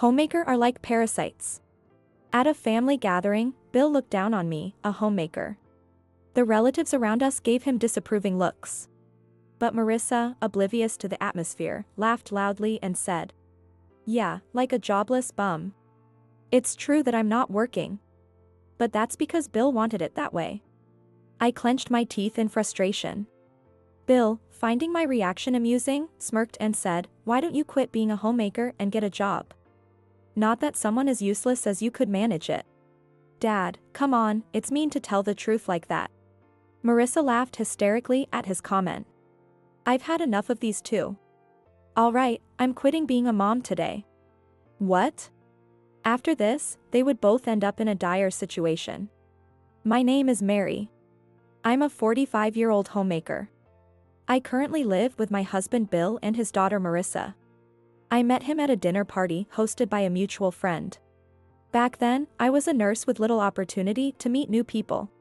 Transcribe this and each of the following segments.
Homemaker are like parasites. At a family gathering, Bill looked down on me, a homemaker. The relatives around us gave him disapproving looks. But Marissa, oblivious to the atmosphere, laughed loudly and said, "Yeah, like a jobless bum. It's true that I'm not working. But that's because Bill wanted it that way." I clenched my teeth in frustration. Bill, finding my reaction amusing, smirked and said, "Why don't you quit being a homemaker and get a job? Not that someone as useless as you could manage it." "Dad, come on, it's mean to tell the truth like that." Marissa laughed hysterically at his comment. "I've had enough of these too. All right, I'm quitting being a mom today." What? After this, they would both end up in a dire situation. My name is Mary. I'm a 45-year-old homemaker. I currently live with my husband Bill and his daughter Marissa. I met him at a dinner party hosted by a mutual friend. Back then, I was a nurse with little opportunity to meet new people.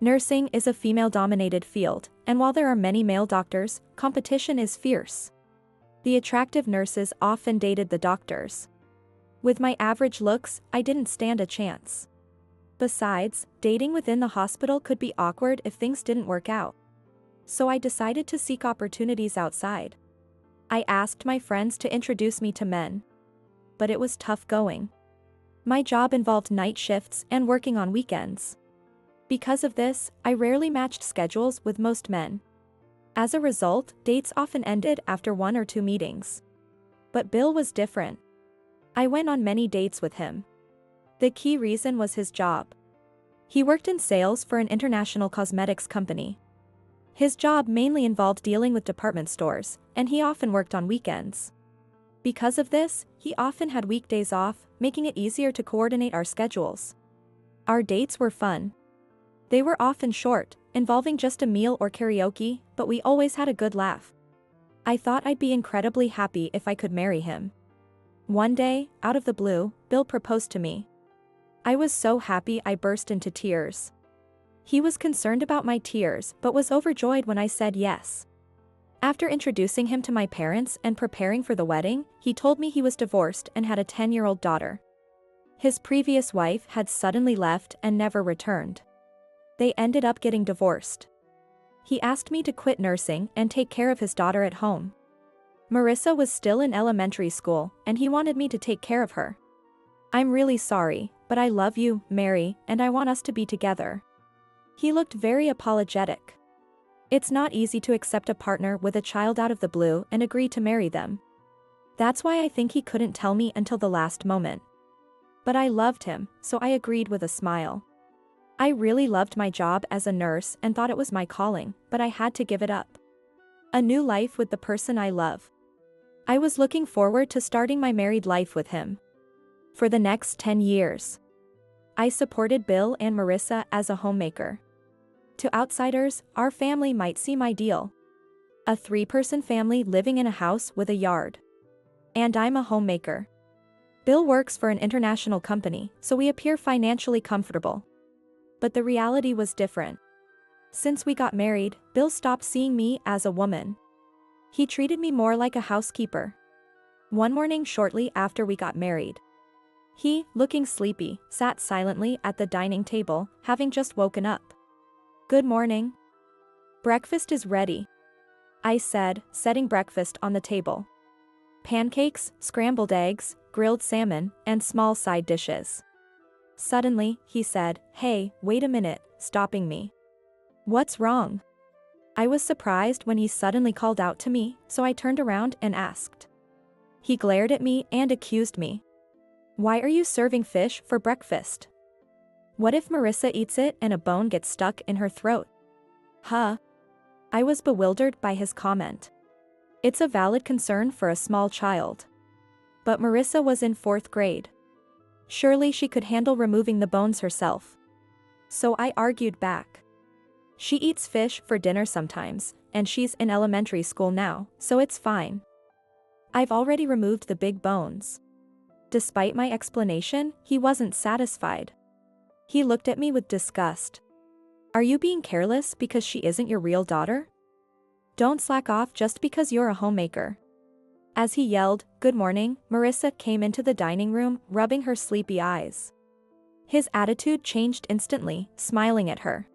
Nursing is a female-dominated field, and while there are many male doctors, competition is fierce. The attractive nurses often dated the doctors. With my average looks, I didn't stand a chance. Besides, dating within the hospital could be awkward if things didn't work out. So I decided to seek opportunities outside. I asked my friends to introduce me to men. But it was tough going. My job involved night shifts and working on weekends. Because of this, I rarely matched schedules with most men. As a result, dates often ended after 1 or 2 meetings. But Bill was different. I went on many dates with him. The key reason was his job. He worked in sales for an international cosmetics company. His job mainly involved dealing with department stores, and he often worked on weekends. Because of this, he often had weekdays off, making it easier to coordinate our schedules. Our dates were fun. They were often short, involving just a meal or karaoke, but we always had a good laugh. I thought I'd be incredibly happy if I could marry him. One day, out of the blue, Bill proposed to me. I was so happy I burst into tears. He was concerned about my tears but was overjoyed when I said yes. After introducing him to my parents and preparing for the wedding, he told me he was divorced and had a 10-year-old daughter. His previous wife had suddenly left and never returned. They ended up getting divorced. He asked me to quit nursing and take care of his daughter at home. Marissa was still in elementary school, and he wanted me to take care of her. "I'm really sorry, but I love you, Mary, and I want us to be together." He looked very apologetic. It's not easy to accept a partner with a child out of the blue and agree to marry them. That's why I think he couldn't tell me until the last moment. But I loved him, so I agreed with a smile. I really loved my job as a nurse and thought it was my calling, but I had to give it up. A new life with the person I love. I was looking forward to starting my married life with him. For the next 10 years. I supported Bill and Marissa as a homemaker. To outsiders, our family might seem ideal. A 3-person family living in a house with a yard. And I'm a homemaker. Bill works for an international company, so we appear financially comfortable. But the reality was different. Since we got married, Bill stopped seeing me as a woman. He treated me more like a housekeeper. One morning shortly after we got married, he, looking sleepy, sat silently at the dining table, having just woken up. "Good morning. Breakfast is ready," I said, setting breakfast on the table. Pancakes, scrambled eggs, grilled salmon, and small side dishes. Suddenly, he said, "Hey, wait a minute," stopping me. "What's wrong?" I was surprised when he suddenly called out to me, so I turned around and asked. He glared at me and accused me. "Why are you serving fish for breakfast? What if Marissa eats it and a bone gets stuck in her throat?" Huh? I was bewildered by his comment. It's a valid concern for a small child. But Marissa was in 4th grade. Surely she could handle removing the bones herself. So I argued back. She eats fish for dinner sometimes, and she's in elementary school now, so it's fine. I've already removed the big bones. Despite my explanation, he wasn't satisfied. He looked at me with disgust. "Are you being careless because she isn't your real daughter? Don't slack off just because you're a homemaker." As he yelled, Good morning, Marissa came into the dining room, rubbing her sleepy eyes. His attitude changed instantly, smiling at her.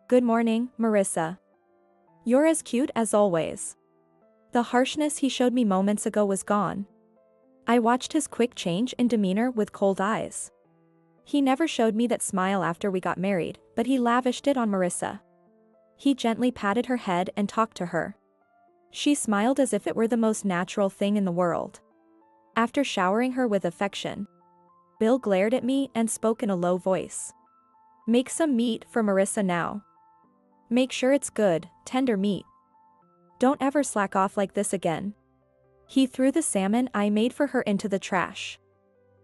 Good morning, Marissa. You're as cute as always. The harshness he showed me moments ago was gone. I watched his quick change in demeanor with cold eyes. He never showed me that smile after we got married, but he lavished it on Marissa. He gently patted her head and talked to her. She smiled as if it were the most natural thing in the world. After showering her with affection, Bill glared at me and spoke in a low voice. Make some meat for Marissa now. Make sure it's good, tender meat. Don't ever slack off like this again. He threw the salmon I made for her into the trash.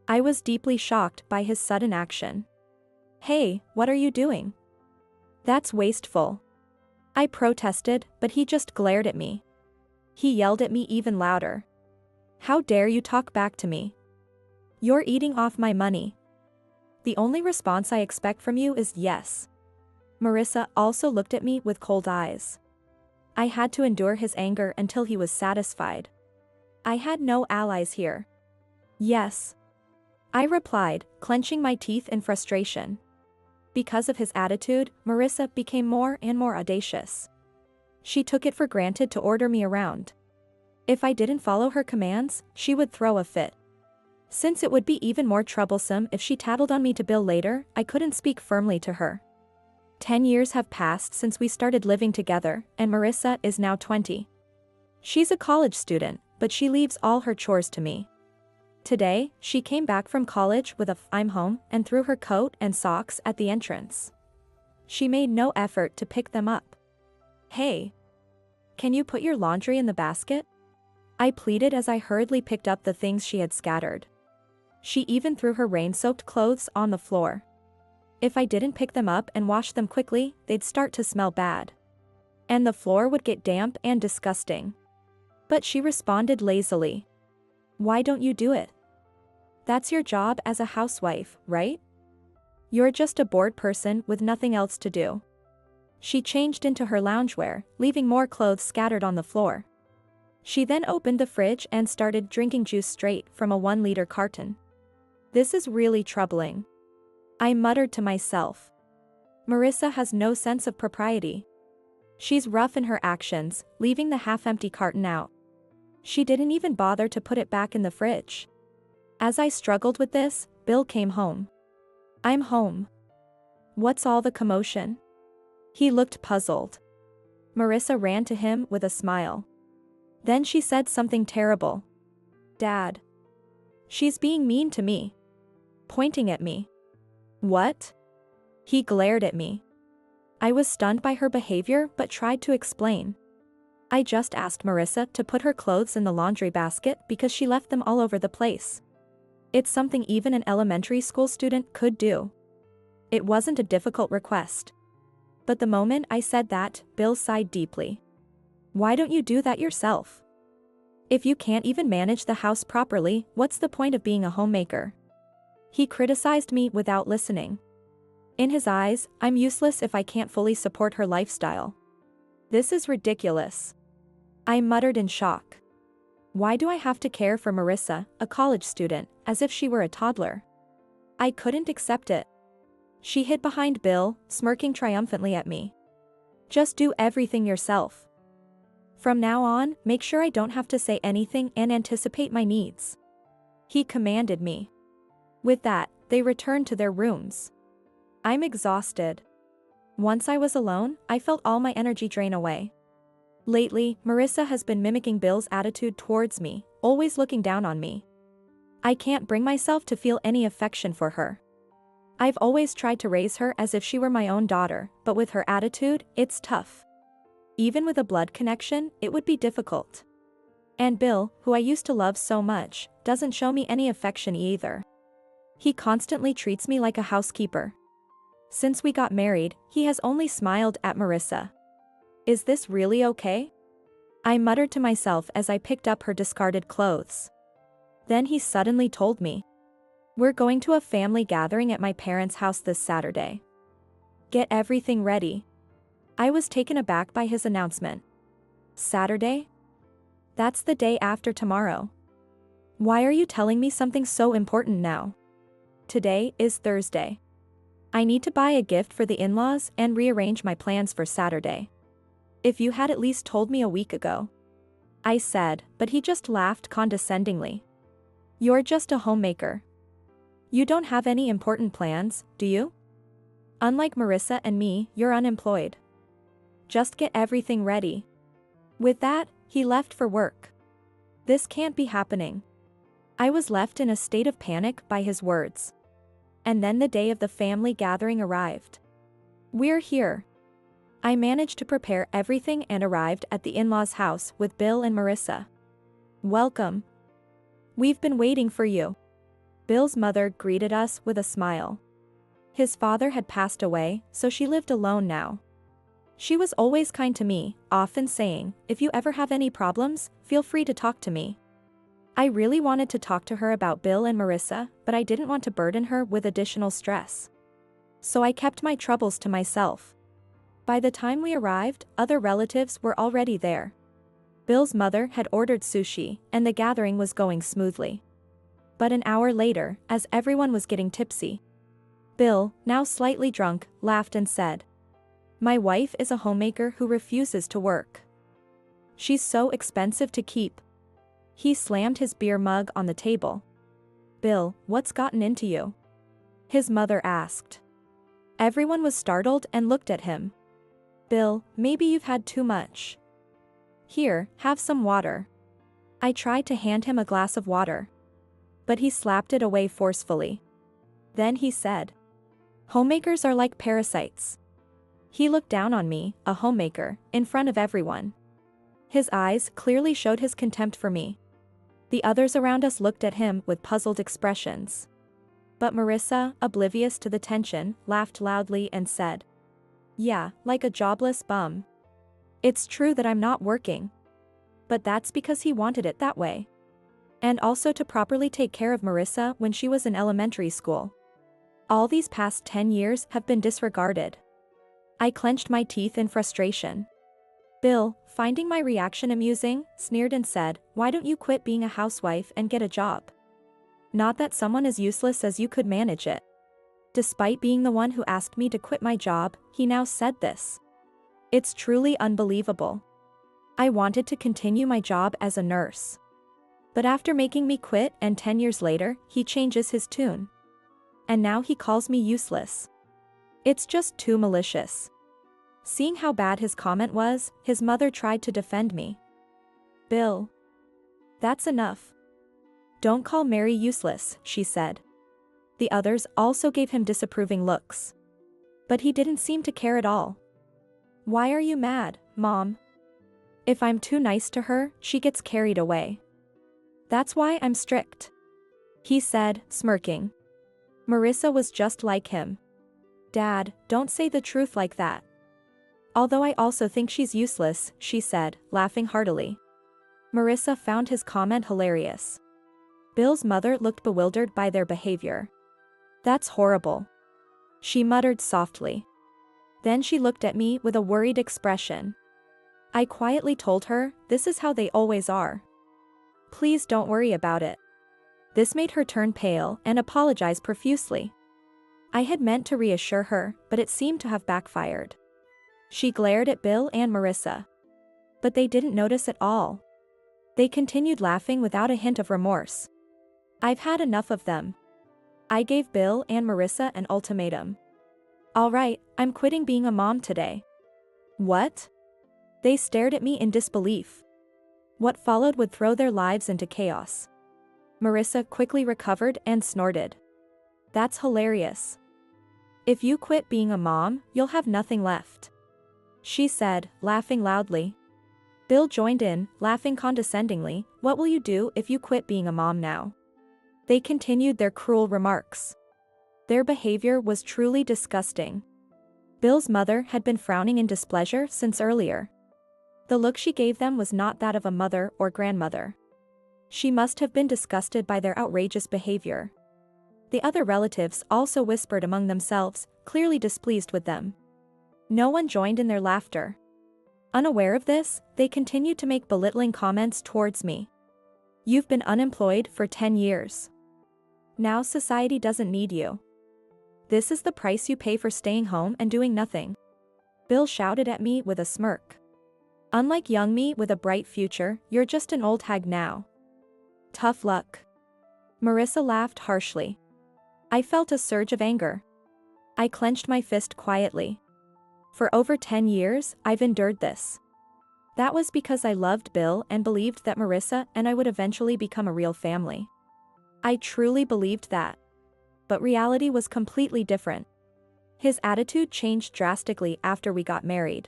I was deeply shocked by his sudden action. Hey, what are you doing? That's wasteful. I protested, but he just glared at me. He yelled at me even louder. How dare you talk back to me? You're eating off my money. The only response I expect from you is yes. Marissa also looked at me with cold eyes. I had to endure his anger until he was satisfied. I had no allies here. Yes. I replied, clenching my teeth in frustration. Because of his attitude, Marissa became more and more audacious. She took it for granted to order me around. If I didn't follow her commands, she would throw a fit. Since it would be even more troublesome if she tattled on me to Bill later, I couldn't speak firmly to her. 10 years have passed since we started living together, and Marissa is now 20. She's a college student, but she leaves all her chores to me. Today, she came back from college with "I'm home" and threw her coat and socks at the entrance. She made no effort to pick them up. Hey. Can you put your laundry in the basket? I pleaded as I hurriedly picked up the things she had scattered. She even threw her rain-soaked clothes on the floor. If I didn't pick them up and wash them quickly, they'd start to smell bad. And the floor would get damp and disgusting. But she responded lazily. Why don't you do it? That's your job as a housewife, right? You're just a bored person with nothing else to do. She changed into her loungewear, leaving more clothes scattered on the floor. She then opened the fridge and started drinking juice straight from a 1-liter carton. This is really troubling. I muttered to myself. Marissa has no sense of propriety. She's rough in her actions, leaving the half-empty carton out. She didn't even bother to put it back in the fridge. As I struggled with this, Bill came home. I'm home. What's all the commotion? He looked puzzled. Marissa ran to him with a smile. Then she said something terrible. Dad. She's being mean to me. Pointing at me. What? He glared at me. I was stunned by her behavior but tried to explain. I just asked Marissa to put her clothes in the laundry basket because she left them all over the place. It's something even an elementary school student could do. It wasn't a difficult request. But the moment I said that, Bill sighed deeply. Why don't you do that yourself? If you can't even manage the house properly, what's the point of being a homemaker? He criticized me without listening. In his eyes, I'm useless if I can't fully support her lifestyle. This is ridiculous. I muttered in shock. Why do I have to care for Marissa, a college student, as if she were a toddler? I couldn't accept it. She hid behind Bill, smirking triumphantly at me. Just do everything yourself. From now on, make sure I don't have to say anything and anticipate my needs. He commanded me. With that, they returned to their rooms. I'm exhausted. Once I was alone, I felt all my energy drain away. Lately, Marissa has been mimicking Bill's attitude towards me, always looking down on me. I can't bring myself to feel any affection for her. I've always tried to raise her as if she were my own daughter, but with her attitude, it's tough. Even with a blood connection, it would be difficult. And Bill, who I used to love so much, doesn't show me any affection either. He constantly treats me like a housekeeper. Since we got married, he has only smiled at Marissa. Is this really okay? I muttered to myself as I picked up her discarded clothes. Then he suddenly told me. We're going to a family gathering at my parents' house this Saturday. Get everything ready. I was taken aback by his announcement. Saturday? That's the day after tomorrow. Why are you telling me something so important now? Today is Thursday. I need to buy a gift for the in-laws and rearrange my plans for Saturday. If you had at least told me a week ago. I said, but he just laughed condescendingly. You're just a homemaker. You don't have any important plans, do you? Unlike Marissa and me, you're unemployed. Just get everything ready. With that, he left for work. This can't be happening. I was left in a state of panic by his words. And then the day of the family gathering arrived. We're here. I managed to prepare everything and arrived at the in-laws' house with Bill and Marissa. Welcome. We've been waiting for you. Bill's mother greeted us with a smile. His father had passed away, so she lived alone now. She was always kind to me, often saying, if you ever have any problems, feel free to talk to me. I really wanted to talk to her about Bill and Marissa, but I didn't want to burden her with additional stress. So I kept my troubles to myself. By the time we arrived, other relatives were already there. Bill's mother had ordered sushi, and the gathering was going smoothly. But an hour later, as everyone was getting tipsy, Bill, now slightly drunk, laughed and said, "My wife is a homemaker who refuses to work. She's so expensive to keep." He slammed his beer mug on the table. "Bill, what's gotten into you?" his mother asked. Everyone was startled and looked at him. "Bill, maybe you've had too much. Here, have some water." I tried to hand him a glass of water. But he slapped it away forcefully. Then he said, "Homemakers are like parasites." He looked down on me, a homemaker, in front of everyone. His eyes clearly showed his contempt for me. The others around us looked at him with puzzled expressions. But Marissa, oblivious to the tension, laughed loudly and said, "Yeah, like a jobless bum. It's true that I'm not working. But that's because he wanted it that way. And also to properly take care of Marissa when she was in elementary school. All these past 10 years have been disregarded." I clenched my teeth in frustration. Bill, finding my reaction amusing, sneered and said, "Why don't you quit being a housewife and get a job? Not that someone as useless as you could manage it." Despite being the one who asked me to quit my job, he now said this. It's truly unbelievable. I wanted to continue my job as a nurse. But after making me quit and 10 years later, he changes his tune. And now he calls me useless. It's just too malicious. Seeing how bad his comment was, his mother tried to defend me. "Bill. That's enough. Don't call Mary useless," she said. The others also gave him disapproving looks. But he didn't seem to care at all. "Why are you mad, Mom? If I'm too nice to her, she gets carried away. That's why I'm strict," he said, smirking. Marissa was just like him. "Dad, don't say the truth like that." "Although I also think she's useless," she said, laughing heartily. Marissa found his comment hilarious. Bill's mother looked bewildered by their behavior. "That's horrible," she muttered softly. Then she looked at me with a worried expression. I quietly told her, "This is how they always are. Please don't worry about it." This made her turn pale and apologize profusely. I had meant to reassure her, but it seemed to have backfired. She glared at Bill and Marissa. But they didn't notice at all. They continued laughing without a hint of remorse. I've had enough of them. I gave Bill and Marissa an ultimatum. "All right, I'm quitting being a mom today." "What?" They stared at me in disbelief. What followed would throw their lives into chaos. Marissa quickly recovered and snorted. "That's hilarious. If you quit being a mom, you'll have nothing left," she said, laughing loudly. Bill joined in, laughing condescendingly. "What will you do if you quit being a mom now?" They continued their cruel remarks. Their behavior was truly disgusting. Bill's mother had been frowning in displeasure since earlier. The look she gave them was not that of a mother or grandmother. She must have been disgusted by their outrageous behavior. The other relatives also whispered among themselves, clearly displeased with them. No one joined in their laughter. Unaware of this, they continued to make belittling comments towards me. You've been unemployed for 10 years. Now society doesn't need you. This is the price you pay for staying home and doing nothing. Bill shouted at me with a smirk. Unlike young me with a bright future, you're just an old hag now. Tough luck. Marissa laughed harshly. I felt a surge of anger. I clenched my fist quietly. For over 10 years, I've endured this. That was because I loved Bill and believed that Marissa and I would eventually become a real family. I truly believed that. But reality was completely different. His attitude changed drastically after we got married.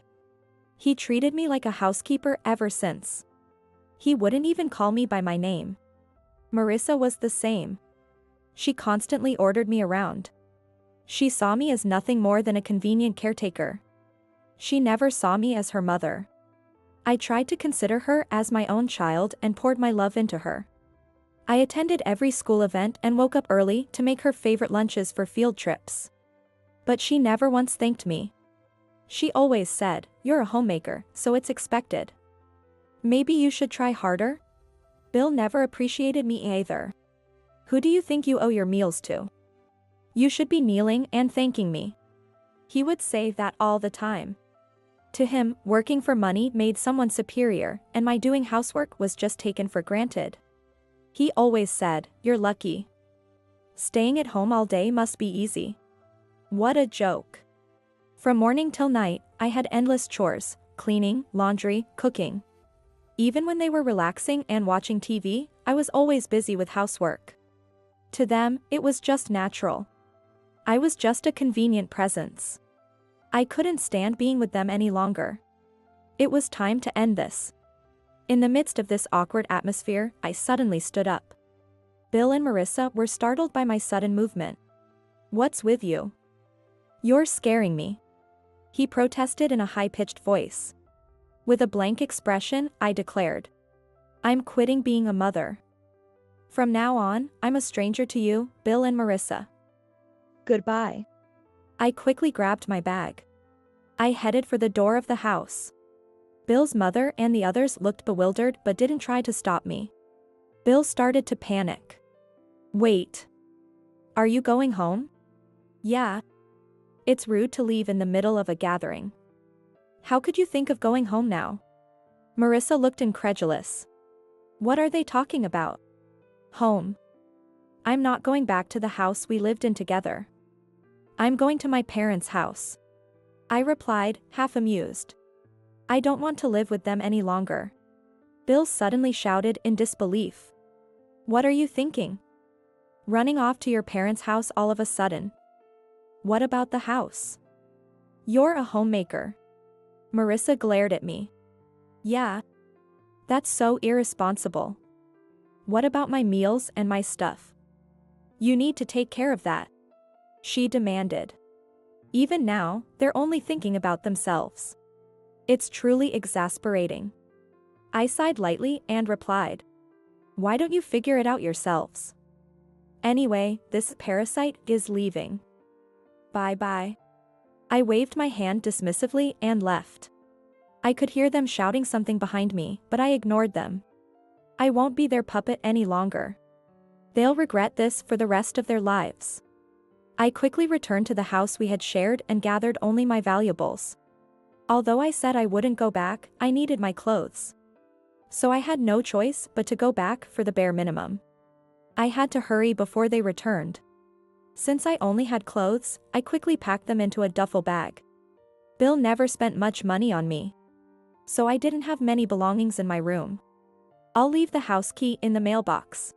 He treated me like a housekeeper ever since. He wouldn't even call me by my name. Marissa was the same. She constantly ordered me around. She saw me as nothing more than a convenient caretaker. She never saw me as her mother. I tried to consider her as my own child and poured my love into her. I attended every school event and woke up early to make her favorite lunches for field trips. But she never once thanked me. She always said, "You're a homemaker, so it's expected. Maybe you should try harder?" Bill never appreciated me either. Who do you think you owe your meals to? You should be kneeling and thanking me. He would say that all the time. To him, working for money made someone superior, and my doing housework was just taken for granted. He always said, "You're lucky. Staying at home all day must be easy." What a joke. From morning till night, I had endless chores, cleaning, laundry, cooking. Even when they were relaxing and watching TV, I was always busy with housework. To them, it was just natural. I was just a convenient presence. I couldn't stand being with them any longer. It was time to end this. In the midst of this awkward atmosphere, I suddenly stood up. Bill and Marissa were startled by my sudden movement. "What's with you? You're scaring me," he protested in a high-pitched voice. With a blank expression, I declared, "I'm quitting being a mother. From now on, I'm a stranger to you, Bill and Marissa. Goodbye." I quickly grabbed my bag. I headed for the door of the house. Bill's mother and the others looked bewildered but didn't try to stop me. Bill started to panic. "Wait. Are you going home?" "Yeah. It's rude to leave in the middle of a gathering." "How could you think of going home now?" Marissa looked incredulous. "What are they talking about? Home? I'm not going back to the house we lived in together. I'm going to my parents' house." I replied, half amused. "I don't want to live with them any longer." Bill suddenly shouted in disbelief. "What are you thinking? Running off to your parents' house all of a sudden? What about the house? You're a homemaker." Marissa glared at me. "Yeah. That's so irresponsible. What about my meals and my stuff? You need to take care of that," she demanded. Even now, they're only thinking about themselves. It's truly exasperating. I sighed lightly and replied, "Why don't you figure it out yourselves? Anyway, this parasite is leaving. Bye-bye." I waved my hand dismissively and left. I could hear them shouting something behind me, but I ignored them. I won't be their puppet any longer. They'll regret this for the rest of their lives. I quickly returned to the house we had shared and gathered only my valuables. Although I said I wouldn't go back, I needed my clothes. So I had no choice but to go back for the bare minimum. I had to hurry before they returned. Since I only had clothes, I quickly packed them into a duffel bag. Bill never spent much money on me, so I didn't have many belongings in my room. I'll leave the house key in the mailbox.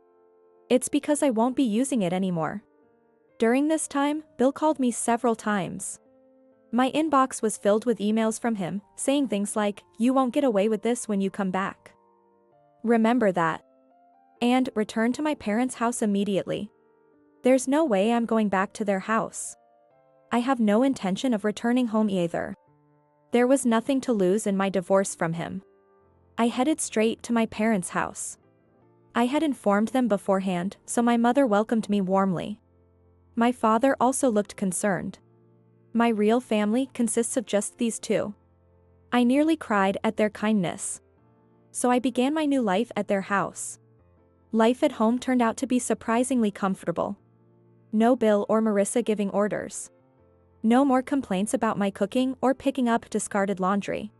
It's because I won't be using it anymore. During this time, Bill called me several times. My inbox was filled with emails from him, saying things like, "You won't get away with this when you come back. Remember that. And return to my parents' house immediately." There's no way I'm going back to their house. I have no intention of returning home either. There was nothing to lose in my divorce from him. I headed straight to my parents' house. I had informed them beforehand, so my mother welcomed me warmly. My father also looked concerned. My real family consists of just these two. I nearly cried at their kindness. So I began my new life at their house. Life at home turned out to be surprisingly comfortable. No Bill or Marissa giving orders. No more complaints about my cooking or picking up discarded laundry.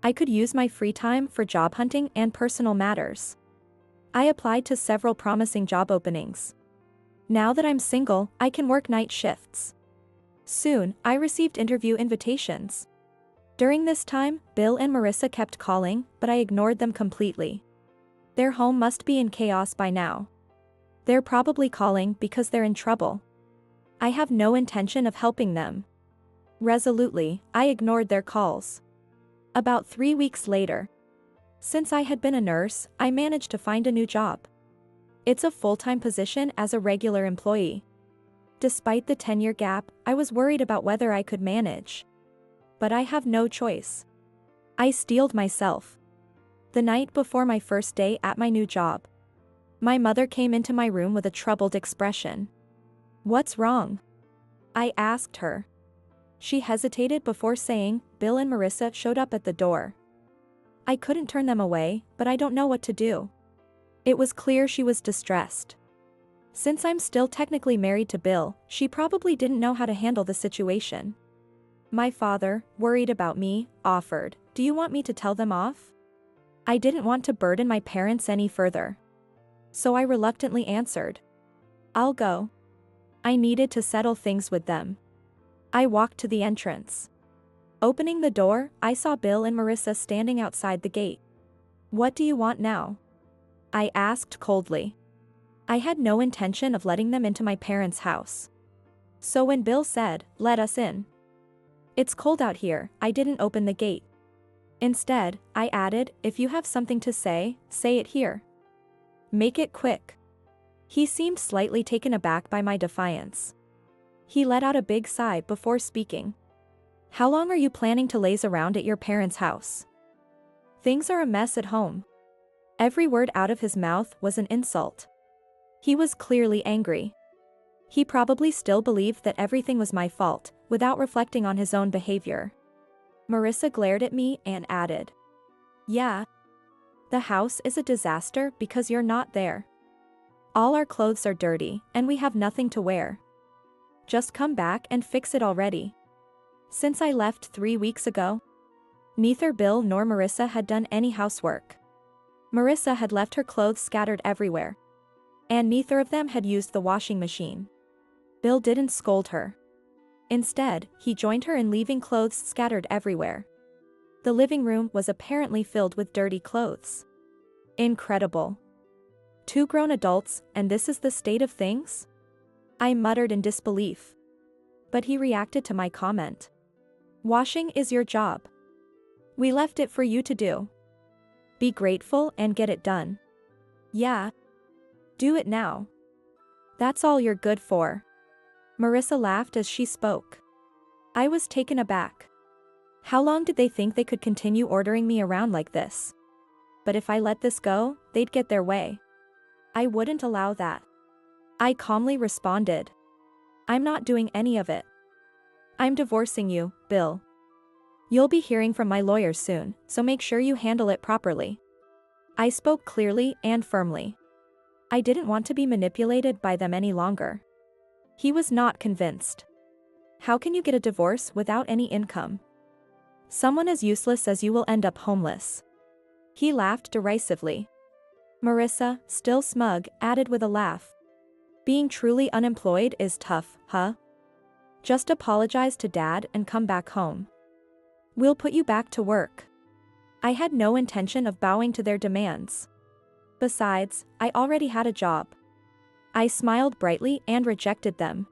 I could use my free time for job hunting and personal matters. I applied to several promising job openings. Now that I'm single, I can work night shifts. Soon, I received interview invitations. During this time, Bill and Marissa kept calling, but I ignored them completely. Their home must be in chaos by now. They're probably calling because they're in trouble. I have no intention of helping them. Resolutely, I ignored their calls. About 3 weeks later. Since I had been a nurse, I managed to find a new job. It's a full-time position as a regular employee. Despite the 10-year gap, I was worried about whether I could manage. But I have no choice. I steeled myself. The night before my first day at my new job, my mother came into my room with a troubled expression. "What's wrong?" I asked her. She hesitated before saying, "Bill and Marissa showed up at the door." I couldn't turn them away, but I don't know what to do. It was clear she was distressed. Since I'm still technically married to Bill, she probably didn't know how to handle the situation. My father, worried about me, offered, "Do you want me to tell them off?" I didn't want to burden my parents any further. So I reluctantly answered, "I'll go." I needed to settle things with them. I walked to the entrance. Opening the door, I saw Bill and Marissa standing outside the gate. "What do you want now?" I asked coldly. I had no intention of letting them into my parents' house. So when Bill said, "Let us in," "It's cold out here," I didn't open the gate. Instead, I added, "If you have something to say it here. Make it quick." He seemed slightly taken aback by my defiance. He let out a big sigh before speaking. "How long are you planning to laze around at your parents' house? Things are a mess at home." Every word out of his mouth was an insult. He was clearly angry. He probably still believed that everything was my fault, without reflecting on his own behavior. Marissa glared at me and added, "Yeah. The house is a disaster because you're not there. All our clothes are dirty, and we have nothing to wear. Just come back and fix it already." Since I left 3 weeks ago, neither Bill nor Marissa had done any housework. Marissa had left her clothes scattered everywhere. And neither of them had used the washing machine. Bill didn't scold her. Instead, he joined her in leaving clothes scattered everywhere. The living room was apparently filled with dirty clothes. Incredible. 2 grown adults, and this is the state of things? I muttered in disbelief. But he reacted to my comment. "Washing is your job. We left it for you to do. Be grateful and get it done." "Yeah. Do it now. That's all you're good for." Marissa laughed as she spoke. I was taken aback. How long did they think they could continue ordering me around like this? But if I let this go, they'd get their way. I wouldn't allow that. I calmly responded, "I'm not doing any of it. I'm divorcing you, Bill. You'll be hearing from my lawyer soon, so make sure you handle it properly." I spoke clearly and firmly. I didn't want to be manipulated by them any longer. He was not convinced. How can you get a divorce without any income? Someone as useless as you will end up homeless. He laughed derisively. Marissa, still smug, added with a laugh, "Being truly unemployed is tough, huh? Just apologize to Dad and come back home. We'll put you back to work." I had no intention of bowing to their demands. Besides, I already had a job. I smiled brightly and rejected them.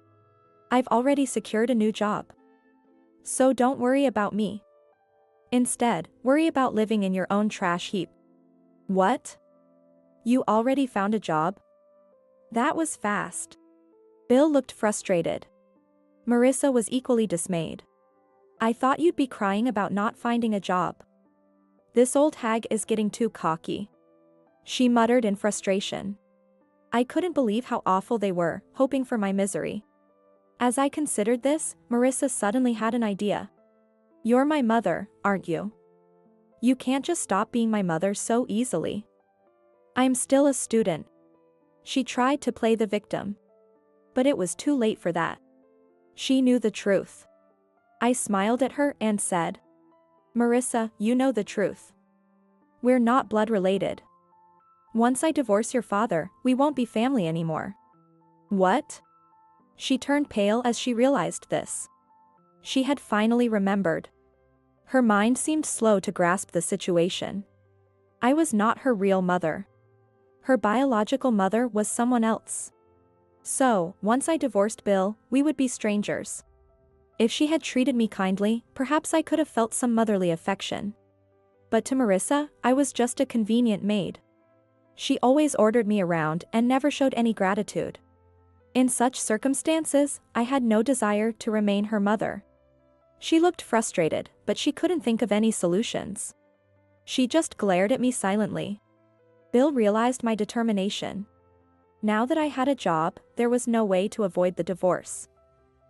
I've already secured a new job. So don't worry about me. Instead, worry about living in your own trash heap. What? You already found a job? That was fast. Bill looked frustrated. Marissa was equally dismayed. I thought you'd be crying about not finding a job. This old hag is getting too cocky. She muttered in frustration. I couldn't believe how awful they were, hoping for my misery. As I considered this, Marissa suddenly had an idea. You're my mother, aren't you? You can't just stop being my mother so easily. I'm still a student. She tried to play the victim. But it was too late for that. She knew the truth. I smiled at her and said, "Marissa, you know the truth. We're not blood related. Once I divorce your father, we won't be family anymore." "What?" She turned pale as she realized this. She had finally remembered. Her mind seemed slow to grasp the situation. I was not her real mother. Her biological mother was someone else. So, once I divorced Bill, we would be strangers. If she had treated me kindly, perhaps I could have felt some motherly affection. But to Marissa, I was just a convenient maid. She always ordered me around and never showed any gratitude. In such circumstances, I had no desire to remain her mother. She looked frustrated, but she couldn't think of any solutions. She just glared at me silently. Bill realized my determination. Now that I had a job, there was no way to avoid the divorce.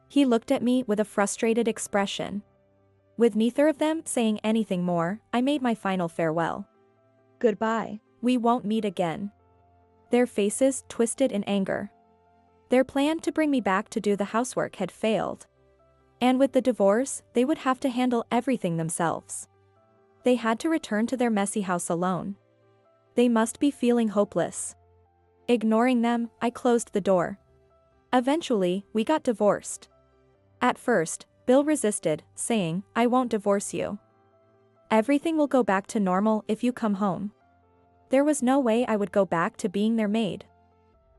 He looked at me with a frustrated expression. With neither of them saying anything more, I made my final farewell. "Goodbye. We won't meet again." Their faces twisted in anger. Their plan to bring me back to do the housework had failed. And with the divorce, they would have to handle everything themselves. They had to return to their messy house alone. They must be feeling hopeless. Ignoring them, I closed the door. Eventually, we got divorced. At first, Bill resisted, saying, "I won't divorce you. Everything will go back to normal if you come home." There was no way I would go back to being their maid.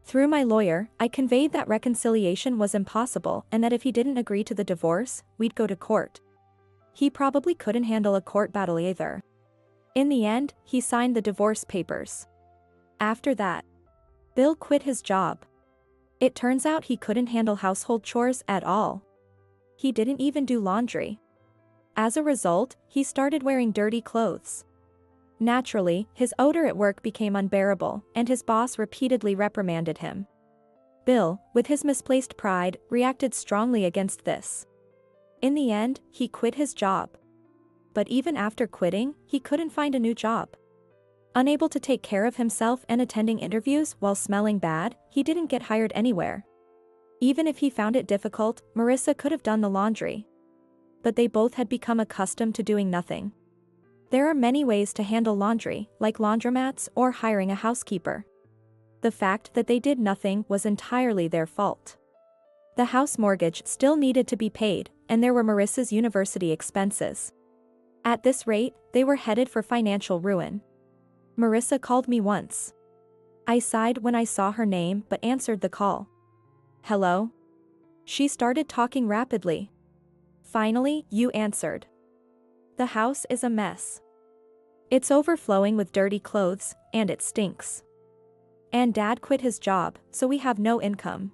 Through my lawyer, I conveyed that reconciliation was impossible and that if he didn't agree to the divorce, we'd go to court. He probably couldn't handle a court battle either. In the end, he signed the divorce papers. After that, Bill quit his job. It turns out he couldn't handle household chores at all. He didn't even do laundry. As a result, he started wearing dirty clothes. Naturally, his odor at work became unbearable, and his boss repeatedly reprimanded him. Bill, with his misplaced pride, reacted strongly against this. In the end, he quit his job. But even after quitting, he couldn't find a new job. Unable to take care of himself and attending interviews while smelling bad, he didn't get hired anywhere. Even if he found it difficult, Marissa could have done the laundry. But they both had become accustomed to doing nothing. There are many ways to handle laundry, like laundromats or hiring a housekeeper. The fact that they did nothing was entirely their fault. The house mortgage still needed to be paid, and there were Marissa's university expenses. At this rate, they were headed for financial ruin. Marissa called me once. I sighed when I saw her name but answered the call. "Hello?" She started talking rapidly. "Finally, you answered. The house is a mess. It's overflowing with dirty clothes, and it stinks. And Dad quit his job, so we have no income."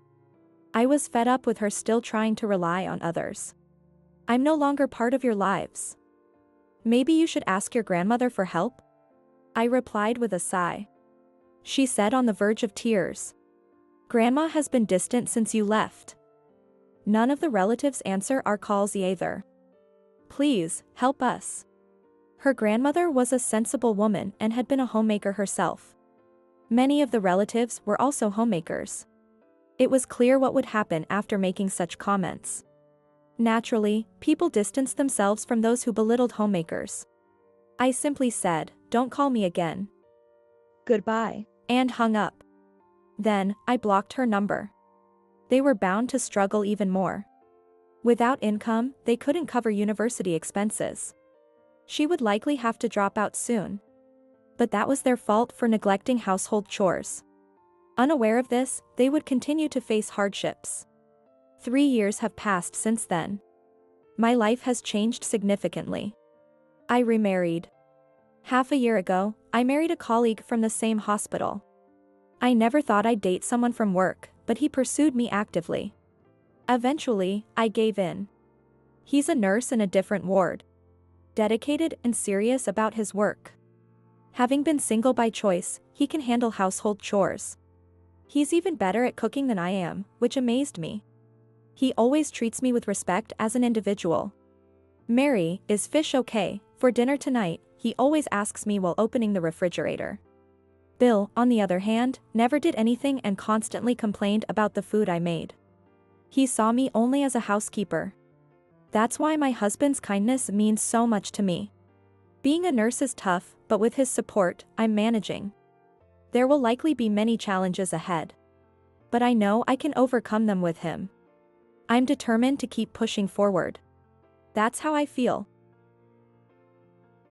I was fed up with her still trying to rely on others. "I'm no longer part of your lives. Maybe you should ask your grandmother for help?" I replied with a sigh. She said on the verge of tears. "Grandma has been distant since you left. None of the relatives answer our calls either. Please, help us." Her grandmother was a sensible woman and had been a homemaker herself. Many of the relatives were also homemakers. It was clear what would happen after making such comments. Naturally, people distanced themselves from those who belittled homemakers. I simply said, "Don't call me again. Goodbye," and hung up. Then, I blocked her number. They were bound to struggle even more. Without income, they couldn't cover university expenses. She would likely have to drop out soon. But that was their fault for neglecting household chores. Unaware of this, they would continue to face hardships. 3 years have passed since then. My life has changed significantly. I remarried. Half a year ago, I married a colleague from the same hospital. I never thought I'd date someone from work, but he pursued me actively. Eventually, I gave in. He's a nurse in a different ward. Dedicated and serious about his work. Having been single by choice, he can handle household chores. He's even better at cooking than I am, which amazed me. He always treats me with respect as an individual. "Mary, is fish okay? For dinner tonight," he always asks me while opening the refrigerator. Bill, on the other hand, never did anything and constantly complained about the food I made. He saw me only as a housekeeper. That's why my husband's kindness means so much to me. Being a nurse is tough, but with his support, I'm managing. There will likely be many challenges ahead. But I know I can overcome them with him. I'm determined to keep pushing forward. That's how I feel.